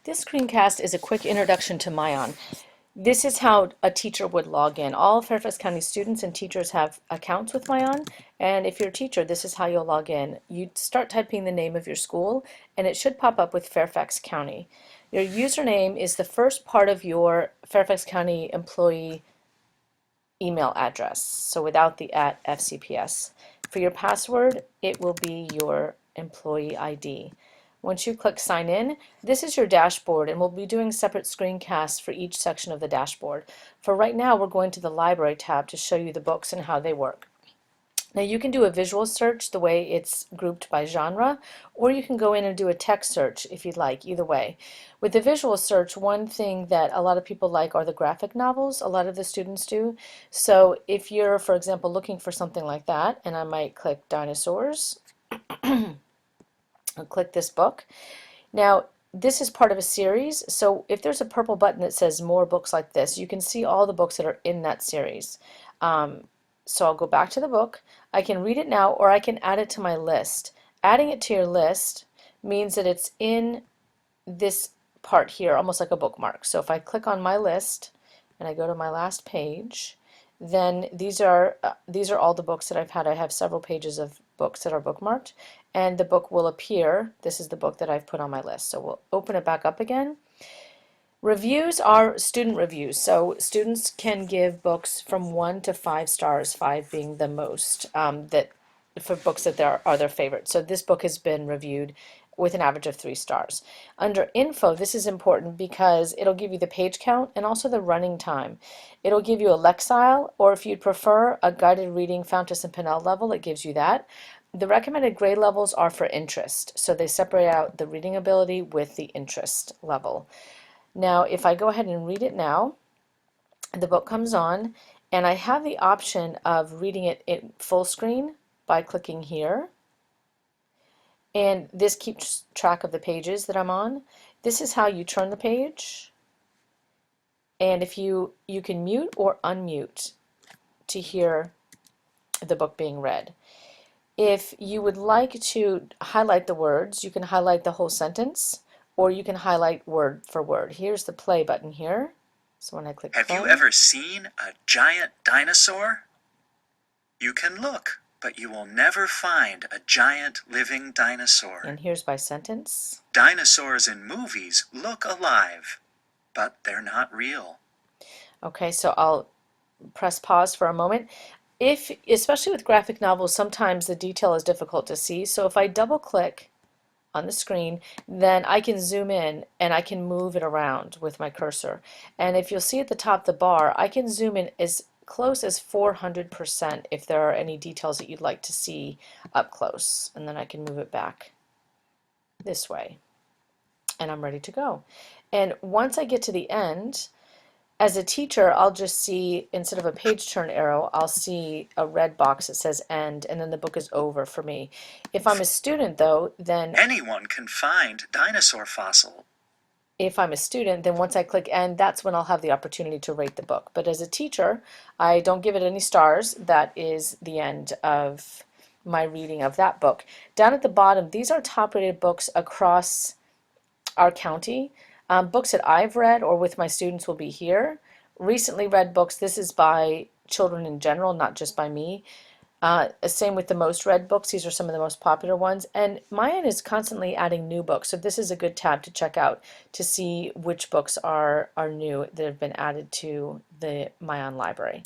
This screencast is a quick introduction to MyOn. This is how a teacher would log in. All Fairfax County students and teachers have accounts with MyOn, and if you're a teacher, this is how you'll log in. You start typing the name of your school, and it should pop up with Fairfax County. Your username is the first part of your Fairfax County employee email address, so without the @FCPS. For your password, it will be your employee ID. Once you click sign in, this is your dashboard, and we'll be doing separate screencasts for each section of the dashboard. For right now, we're going to the library tab to show you the books and how they work. Now you can do a visual search the way it's grouped by genre, or you can go in and do a text search if you'd like, either way. With the visual search, one thing that a lot of people like are the graphic novels. A lot of the students do. So if you're, for example, looking for something like that, and I might click dinosaurs, I'll click this book. Now this is part of a series, so if there's a purple button that says more books like this, you can see all the books that are in that series. So I'll go back to the book. I can read it now, or I can add it to my list. Adding it to your list means that it's in this part here, almost like a bookmark. So if I click on my list and I go to my last page, then these are all the books that I've had. I have several pages of books that are bookmarked, and the book will appear. This is the book that I've put on my list. So we'll open it back up again. Reviews are student reviews, so students can give books from 1 to 5 stars, 5 being the most, that for books that are their favorite. So this book has been reviewed with an average of 3 stars. Under info, this is important because it'll give you the page count and also the running time. It'll give you a Lexile, or if you'd prefer a guided reading Fountas and Pinnell level, it gives you that. The recommended grade levels are for interest, so they separate out the reading ability with the interest level. Now if I go ahead and read it now, the book comes on, and I have the option of reading it in full screen by clicking here. And this keeps track of the pages that I'm on. This is how you turn the page. And if you can mute or unmute to hear the book being read. If you would like to highlight the words, you can highlight the whole sentence, or you can highlight word for word. Here's the play button here. So when I click play. Have you ever seen a giant dinosaur? You can look, but you will never find a giant living dinosaur. And here's my sentence. Dinosaurs in movies look alive, but they're not real. Okay, so I'll press pause for a moment. Especially with graphic novels, sometimes the detail is difficult to see. So if I double click on the screen, then I can zoom in and I can move it around with my cursor. And if you'll see at the top of the bar, I can zoom in as close as 400% if there are any details that you'd like to see up close. And then I can move it back this way. And I'm ready to go. And once I get to the end, as a teacher, I'll just see, instead of a page turn arrow, I'll see a red box that says end, and then the book is over for me. If I'm a student, though, then anyone can find dinosaur fossil. If I'm a student, then once I click end, that's when I'll have the opportunity to rate the book. But as a teacher, I don't give it any stars. That is the end of my reading of that book. Down at the bottom, these are top rated books across our county. Books that I've read or with my students will be here. Recently read books, this is by children in general, not just by me. Same with the most read books, these are some of the most popular ones. And MyOn is constantly adding new books, so this is a good tab to check out to see which books are new that have been added to the MyOn library.